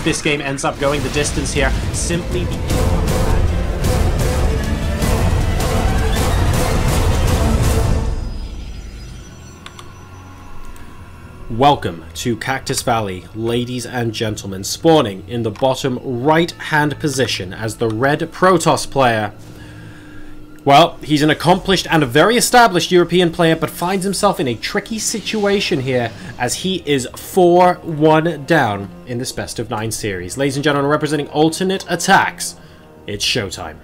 this game ends up going the distance here, simply because... Welcome to Cactus Valley, ladies and gentlemen, spawning in the bottom right-hand position as the red Protoss player. Well, he's an accomplished and a very established European player, but finds himself in a tricky situation here as he is 4-1 down in this best of 9 series. Ladies and gentlemen, representing alternate attacks, it's ShoWTimE.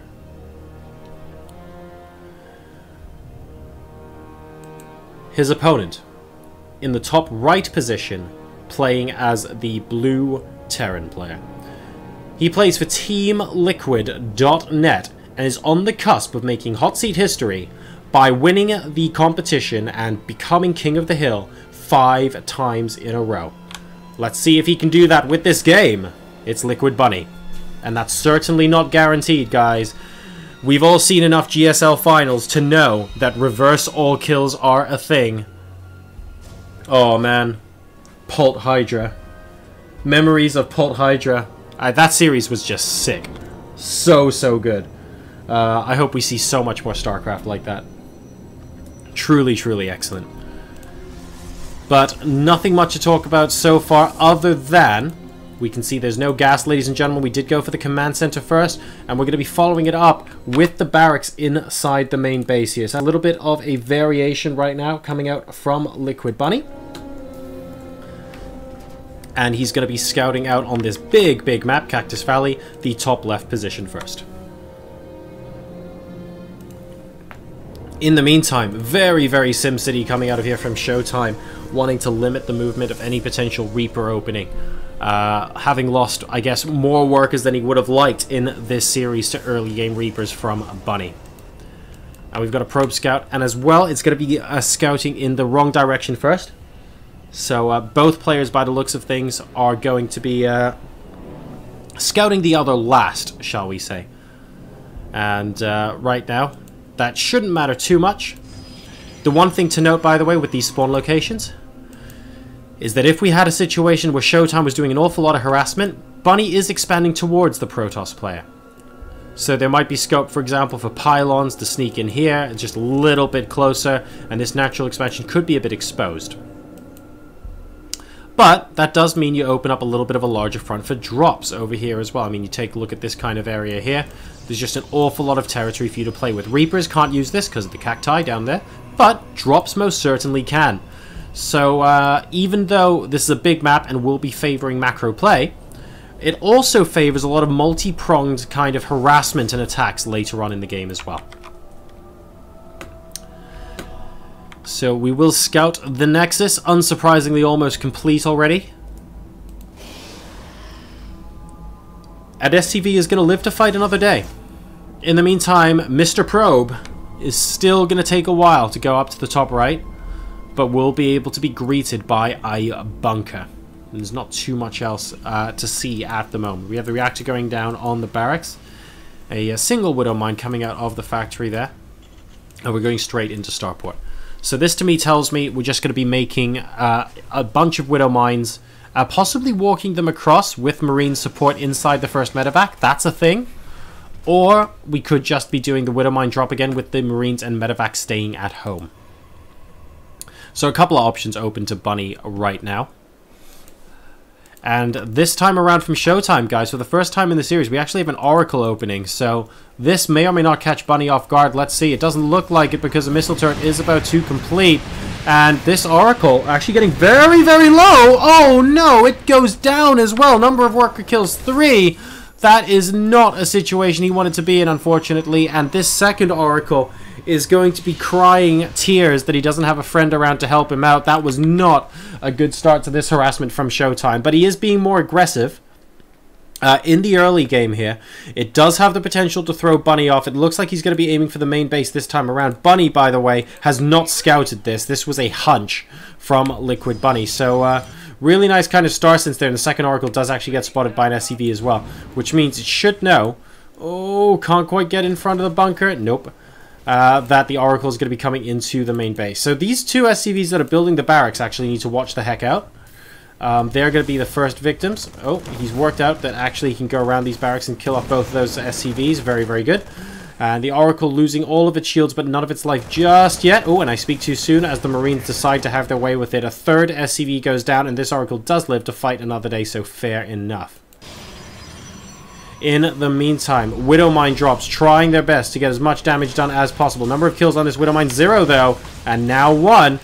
His opponent, in the top right position, playing as the blue Terran player. He plays for TeamLiquid.net and is on the cusp of making hot seat history by winning the competition and becoming King of the Hill 5 times in a row. Let's see if he can do that with this game. It's Liquid Bunny. And that's certainly not guaranteed, guys. We've all seen enough GSL finals to know that reverse all kills are a thing. Oh man, Pult Hydra. Memories of Pult Hydra. That series was just sick. So good. I hope we see so much more StarCraft like that. Truly excellent. But nothing much to talk about so far other than we can see there's no gas, ladies and gentlemen. We did go for the command center first, and we're going to be following it up with the barracks inside the main base here. So a little bit of a variation right now coming out from Liquid Bunny. And he's going to be scouting out on this big map, Cactus Valley, the top left position first. In the meantime, very SimCity coming out of here from ShoWTimE, wanting to limit the movement of any potential Reaper opening. Having lost, I guess, more workers than he would have liked in this series to early game Reapers from Bunny. And we've got a probe scout, and as well, it's going to be scouting in the wrong direction first. So both players, by the looks of things, are going to be scouting the other last, shall we say. And right now, that shouldn't matter too much. The one thing to note, by the way, with these spawn locations is that if we had a situation where ShoWTimE was doing an awful lot of harassment, Bunny is expanding towards the Protoss player. So there might be scope, for example, for pylons to sneak in here, just a little bit closer, and this natural expansion could be a bit exposed. But that does mean you open up a little bit of a larger front for drops over here as well. I mean, you take a look at this kind of area here. There's just an awful lot of territory for you to play with. Reapers can't use this because of the cacti down there, but drops most certainly can. So even though this is a big map and will be favoring macro play, it also favors a lot of multi-pronged kind of harassment and attacks later on in the game as well. So we will scout the Nexus, unsurprisingly almost complete already. And SCV is going to live to fight another day. In the meantime, Mr. Probe is still going to take a while to go up to the top right, but will be able to be greeted by a bunker. There's not too much else to see at the moment. We have the reactor going down on the barracks, a single Widow mine coming out of the factory there, and we're going straight into Starport. So this to me tells me we're just going to be making a bunch of Widow mines, possibly walking them across with Marine support inside the first medevac. That's a thing. Or we could just be doing the Widow mine drop again with the Marines and medevac staying at home. So a couple of options open to Bunny right now. And this time around from ShoWTimE, guys, for the first time in the series, we actually have an Oracle opening. So this may or may not catch Bunny off guard. Let's see. It doesn't look like it because the missile turret is about to complete. And this Oracle actually getting very low. Oh no, it goes down as well. Number of worker kills 3. That is not a situation he wanted to be in, unfortunately. And this second Oracle is going to be crying tears that he doesn't have a friend around to help him out. That was not a good start to this harassment from ShoWTimE, but he is being more aggressive in the early game here. It does have the potential to throw Bunny off. It looks like he's going to be aiming for the main base this time around. Bunny, by the way, has not scouted this. This was a hunch from Liquid Bunny. So really nice kind of star sense there, and the second Oracle does actually get spotted by an SCV as well, which means it should know. Oh, can't quite get in front of the bunker. Nope. That the Oracle is going to be coming into the main base. So these two SCVs that are building the barracks actually need to watch the heck out. They're going to be the first victims. Oh, he's worked out that actually he can go around these barracks and kill off both of those SCVs. Very, very good. And the Oracle losing all of its shields, but none of its life just yet. Oh, and I speak too soon as the Marines decide to have their way with it. A third SCV goes down, and this Oracle does live to fight another day, so fair enough. In the meantime, Widowmine drops, trying their best to get as much damage done as possible. Number of kills on this Widowmine, 0 though, and now 1.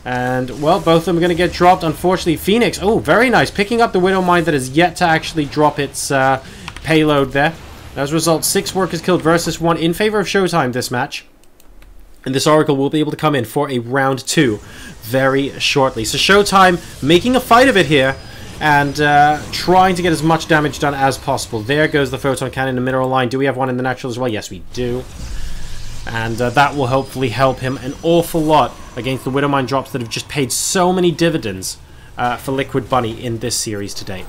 And, well, both of them are going to get dropped. Unfortunately, Phoenix, oh, very nice, picking up the Widowmine that has yet to actually drop its payload there. As a result, 6 workers killed versus 1 in favor of ShoWTimE this match. And this Oracle will be able to come in for a round 2 very shortly. So ShoWTimE making a fight of it here. And trying to get as much damage done as possible. There goes the photon cannon in the mineral line. Do we have one in the natural as well? Yes, we do. And that will hopefully help him an awful lot against the Widowmine drops that have just paid so many dividends for Liquid Bunny in this series to date.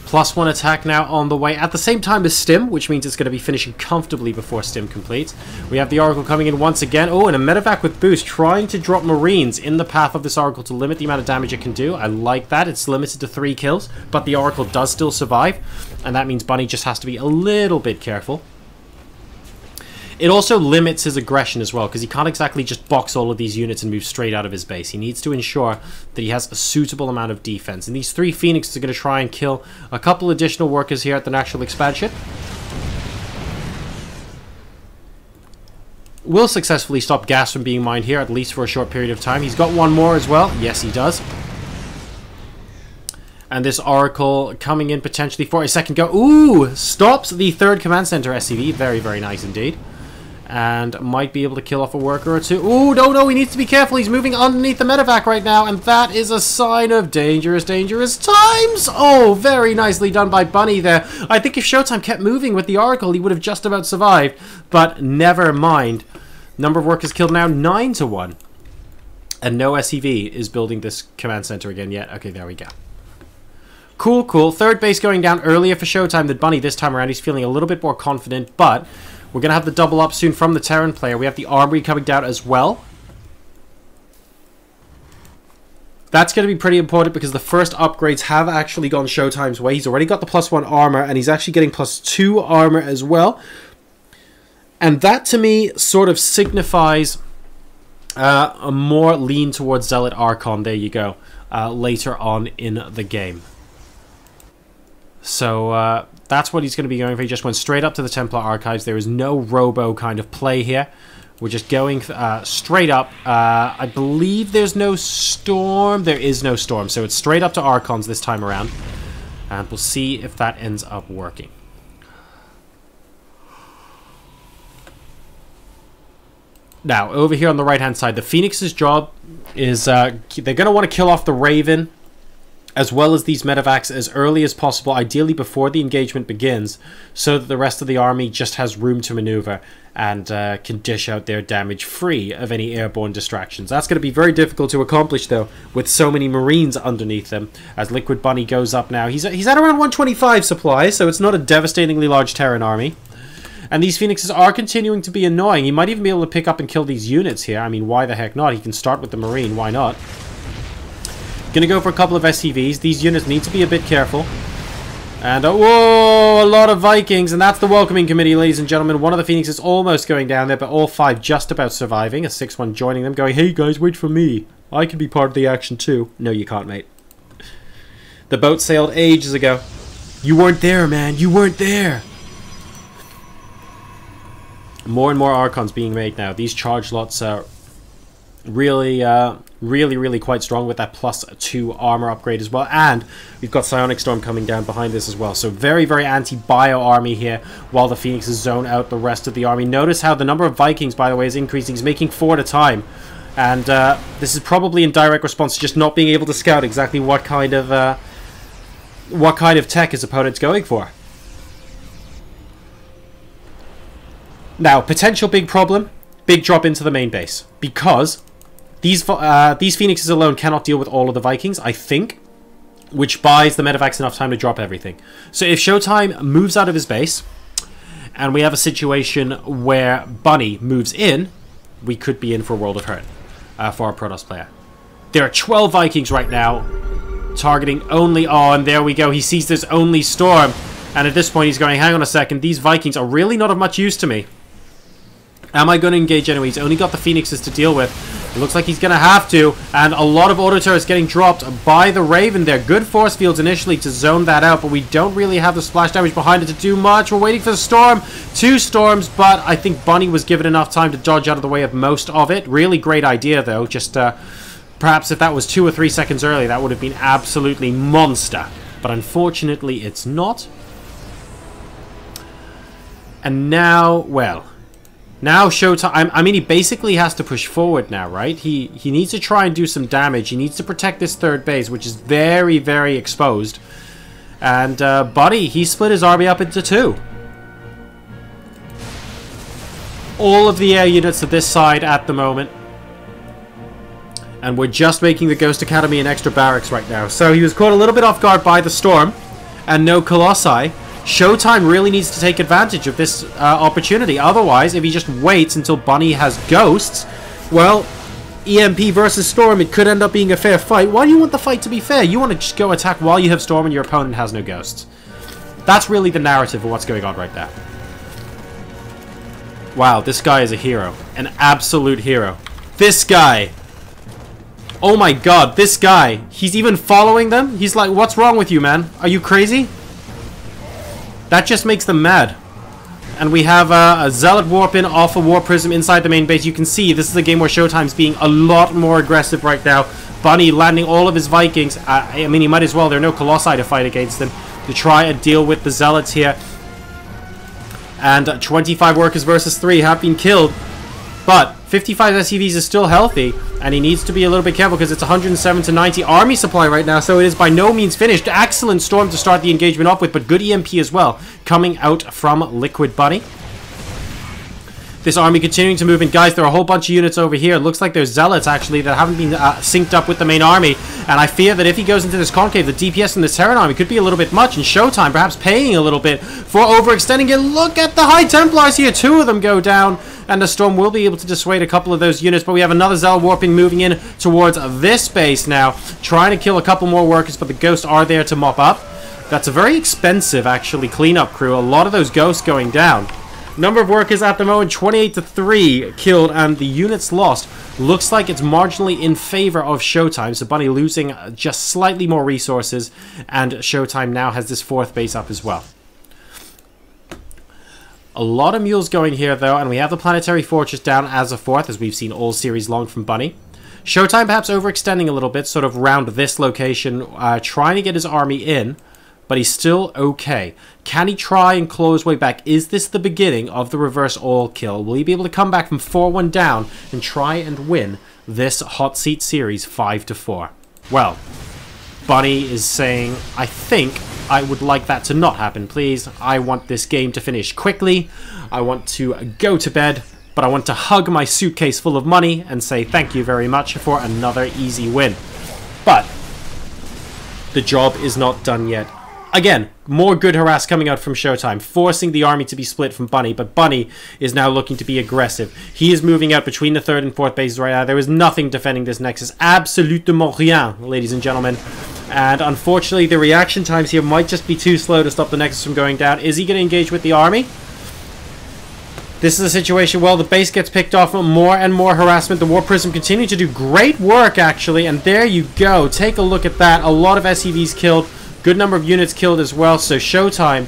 +1 attack now on the way at the same time as Stim, which means it's going to be finishing comfortably before Stim completes. We have the Oracle coming in once again. Oh, and a medevac with boost, trying to drop Marines in the path of this Oracle to limit the amount of damage it can do. I like that. It's limited to 3 kills, but the Oracle does still survive, and that means Bunny just has to be a little bit careful. It also limits his aggression as well, because he can't exactly just box all of these units and move straight out of his base. He needs to ensure that he has a suitable amount of defense. And these 3 Phoenixes are going to try and kill a couple additional workers here at the natural expansion. Will successfully stop gas from being mined here, at least for a short period of time. He's got 1 more as well. Yes, he does. And this Oracle coming in potentially for a second go. Ooh! Stops the 3rd command center SCV. Very, very nice indeed. And might be able to kill off a worker or 2. Ooh, no, he needs to be careful. He's moving underneath the medevac right now, and that is a sign of dangerous, dangerous times. Oh, very nicely done by Bunny there. I think if ShoWTimE kept moving with the Oracle, he would have just about survived, but never mind. Number of workers killed now, 9 to 1. And no SCV is building this command center again yet. Okay, there we go. Cool, cool. 3rd base going down earlier for ShoWTimE than Bunny this time around. He's feeling a little bit more confident, but we're going to have the double up soon from the Terran player. We have the Armory coming down as well. That's going to be pretty important because the first upgrades have actually gone ShoWTimE's way. He's already got the +1 armor, and he's actually getting +2 armor as well. And that, to me, sort of signifies a more lean towards Zealot Archon. There you go. Later on in the game. So that's what he's going to be going for. He just went straight up to the Templar Archives. There is no robo kind of play here. We're just going straight up. I believe there's no storm. There is no storm. So it's straight up to Archons this time around. And we'll see if that ends up working. Now, over here on the right-hand side, the Phoenix's job is they're going to want to kill off the Raven as well as these medevacs as early as possible, ideally before the engagement begins, so that the rest of the army just has room to maneuver and can dish out their damage free of any airborne distractions. That's going to be very difficult to accomplish, though, with so many Marines underneath them, as Liquid Bunny goes up now. He's at around 125 supplies, so it's not a devastatingly large Terran army. And these Phoenixes are continuing to be annoying. He might even be able to pick up and kill these units here. I mean, why the heck not? He can start with the Marine. Why not? Gonna go for a couple of SCVs. These units need to be a bit careful. And, whoa, a lot of Vikings. And that's the welcoming committee, ladies and gentlemen. One of the Phoenixes almost going down there, but all 5 just about surviving. A 6-1 joining them, going, hey, guys, wait for me. I can be part of the action, too. No, you can't, mate. The boat sailed ages ago. You weren't there, man. You weren't there. More and more Archons being made now. These charge lots are really quite strong with that +2 armor upgrade as well. And we've got Psionic Storm coming down behind this as well. So very anti-bio army here while the Phoenixes zone out the rest of the army. Notice how the number of Vikings, by the way, is increasing. He's making 4 at a time. And this is probably in direct response to just not being able to scout exactly what kind of tech his opponent's going for. Now, potential big problem, big drop into the main base, because these Phoenixes alone cannot deal with all of the Vikings, I think, which buys the medevacs enough time to drop everything. So if ShoWTimE moves out of his base, and we have a situation where Bunny moves in, we could be in for a world of hurt for our Protoss player. There are 12 Vikings right now, targeting only... Oh, and there we go. He sees this only Storm. And at this point, he's going, hang on a second. These Vikings are really not of much use to me. Am I going to engage anyway? He's only got the Phoenixes to deal with. It looks like he's going to have to. And a lot of auto turrets getting dropped by the Raven there. Good force fields initially to zone that out, but we don't really have the splash damage behind it to do much. We're waiting for the Storm. 2 Storms, but I think Bunny was given enough time to dodge out of the way of most of it. Really great idea, though. Just perhaps if that was 2 or 3 seconds early, that would have been absolutely monster. But unfortunately, it's not. And now, well... Now ShoWTimE, I mean, he basically has to push forward now, right? He needs to try and do some damage. He needs to protect this third base, which is very, very exposed. And Buddy, he split his army up into 2. All of the air units to this side at the moment. And we're just making the Ghost Academy an extra barracks right now. So he was caught a little bit off guard by the Storm. And no Colossi. ShoWTimE really needs to take advantage of this opportunity. Otherwise, if he just waits until Bunny has ghosts, well, EMP versus Storm, it could end up being a fair fight. Why do you want the fight to be fair? You want to just go attack while you have Storm and your opponent has no ghosts. That's really the narrative of what's going on right there. Wow, this guy is a hero. An absolute hero. This guy. Oh my god, this guy. He's even following them? He's like, what's wrong with you, man? Are you crazy? That just makes them mad. And we have a Zealot Warp in off a Warp Prism inside the main base. You can see this is a game where ShoWTimE's being a lot more aggressive right now. Bunny landing all of his Vikings. I mean, he might as well. There are no Colossi to fight against them. To try and deal with the Zealots here. And 25 workers versus 3 have been killed. But 55 SCVs is still healthy, and he needs to be a little bit careful because it's 107 to 90 army supply right now, so it is by no means finished. Excellent Storm to start the engagement off with, but good EMP as well, coming out from Liquid Bunny. This army continuing to move in. Guys, there are a whole bunch of units over here. It looks like there's Zealots, actually, that haven't been synced up with the main army, and I fear that if he goes into this concave, the DPS from this Terran army could be a little bit much, and ShoWTimE perhaps paying a little bit for overextending it. Look at the High Templars here. 2 of them go down. And the Storm will be able to dissuade a couple of those units. But we have another Zealot Warping moving in towards this base now. Trying to kill a couple more workers, but the Ghosts are there to mop up. That's a very expensive, actually, cleanup crew. A lot of those Ghosts going down. Number of workers at the moment, 28 to 3 killed. And the units lost looks like it's marginally in favor of ShoWTimE. So Bunny losing just slightly more resources. And ShoWTimE now has this 4th base up as well. A lot of mules going here, though, and we have the Planetary Fortress down as a 4th, as we've seen all series long from Bunny. ShoWTimE perhaps overextending a little bit, sort of around this location, trying to get his army in, but he's still okay. Can he try and claw his way back? Is this the beginning of the reverse all kill? Will he be able to come back from 4-1 down and try and win this Hot Seat Series 5-4? Well, Bunny is saying, I think I would like that to not happen, please. I want this game to finish quickly. I want to go to bed, but I want to hug my suitcase full of money and say thank you very much for another easy win. But the job is not done yet. Again, more good harass coming out from ShoWTimE, forcing the army to be split from Bunny, but Bunny is now looking to be aggressive. He is moving out between the 3rd and 4th bases right now. There is nothing defending this Nexus. Absolutement rien, ladies and gentlemen. And unfortunately, the reaction times here might just be too slow to stop the Nexus from going down. Is he going to engage with the army? This is a situation, well, the base gets picked off, more and more harassment. The Warp Prism continuing to do great work, actually. And there you go. Take a look at that. A lot of SCVs killed. Good number of units killed as well. So ShoWTimE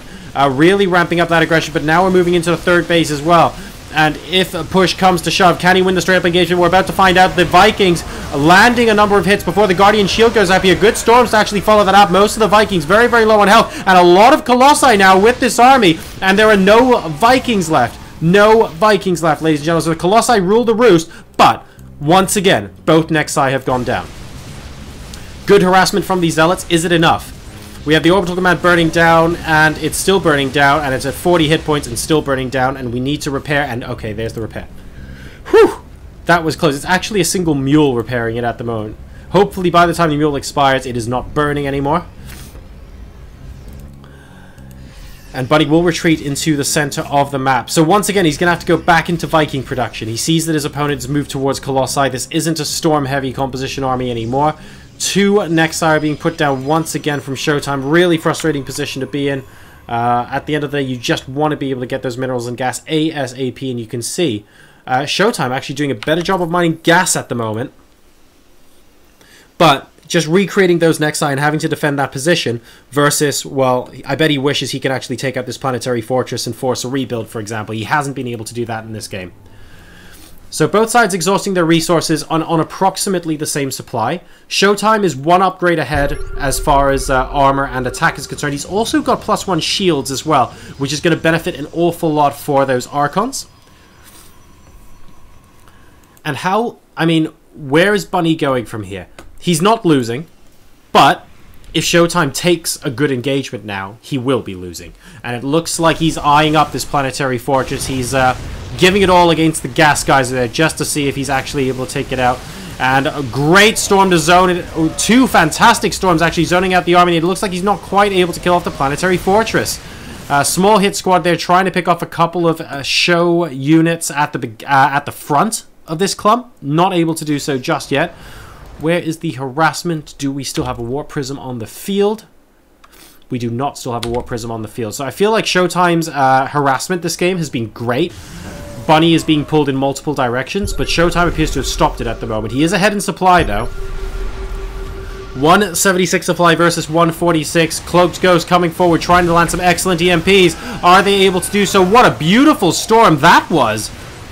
really ramping up that aggression. But now we're moving into the 3rd base as well. And if a push comes to shove, can he win the straight-up engagement? We're about to find out. The Vikings landing a number of hits before the Guardian Shield goes up here. Good Storms to actually follow that up. Most of the Vikings very, very low on health. And a lot of Colossi now with this army. And there are no Vikings left. No Vikings left, ladies and gentlemen. So the Colossi rule the roost. But, once again, both Nexi have gone down. Good harassment from these Zealots. Is it enough? We have the Orbital Command burning down, and it's still burning down, and it's at 40 hit points and still burning down, and we need to repair, and okay, there's the repair. Whew! That was close. It's actually a single mule repairing it at the moment. Hopefully by the time the mule expires, it is not burning anymore. And Bunny will retreat into the center of the map. So once again, he's going to have to go back into Viking production. He sees that his opponent's moved towards Colossi. This isn't a storm-heavy composition army anymore. 2 Nexi are being put down once again from ShoWTimE. Really frustrating position to be in. At the end of the day, you just want to be able to get those minerals and gas ASAP. And you can see ShoWTimE actually doing a better job of mining gas at the moment. But just recreating those Nexi and having to defend that position versus, well, I bet he wishes he could actually take out this planetary fortress and force a rebuild, for example. He hasn't been able to do that in this game. So both sides exhausting their resources on approximately the same supply. ShoWTimE is 1 upgrade ahead as far as armor and attack is concerned. He's also got +1 shields as well, which is going to benefit an awful lot for those Archons. And how, I mean, where is Bunny going from here? He's not losing, but if ShoWTimE takes a good engagement now, he will be losing. And it looks like he's eyeing up this planetary fortress. He's giving it all against the gas guys there just to see if he's actually able to take it out. And a great storm to zone it. 2 fantastic storms actually zoning out the army. It looks like he's not quite able to kill off the planetary fortress. Small hit squad there trying to pick off a couple of show units at the front of this clump. Not able to do so just yet. Where is the harassment? Do we still have a Warp Prism on the field? We do not still have a Warp Prism on the field. So I feel like ShoWTimE's harassment this game has been great. Bunny is being pulled in multiple directions, but ShoWTimE appears to have stopped it at the moment. He is ahead in supply, though. 176 supply versus 146. Cloaked Ghost coming forward, trying to land some excellent EMPs. Are they able to do so? What a beautiful storm that was!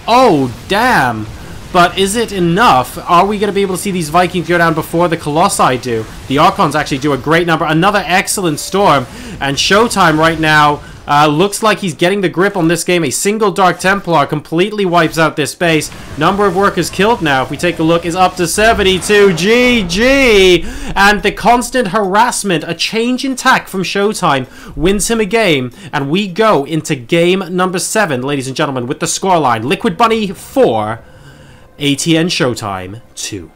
Oh, damn! But is it enough? Are we going to be able to see these Vikings go down before the Colossi do? The Archons actually do a great number. Another excellent storm. And ShoWTimE right now looks like he's getting the grip on this game. A single Dark Templar completely wipes out this base. Number of workers killed now, if we take a look, is up to 72. GG! And the constant harassment, a change in tack from ShoWTimE, wins him a game. And we go into game number 7, ladies and gentlemen, with the scoreline. Liquid Bunny 4. ATN ShoWTimE 2.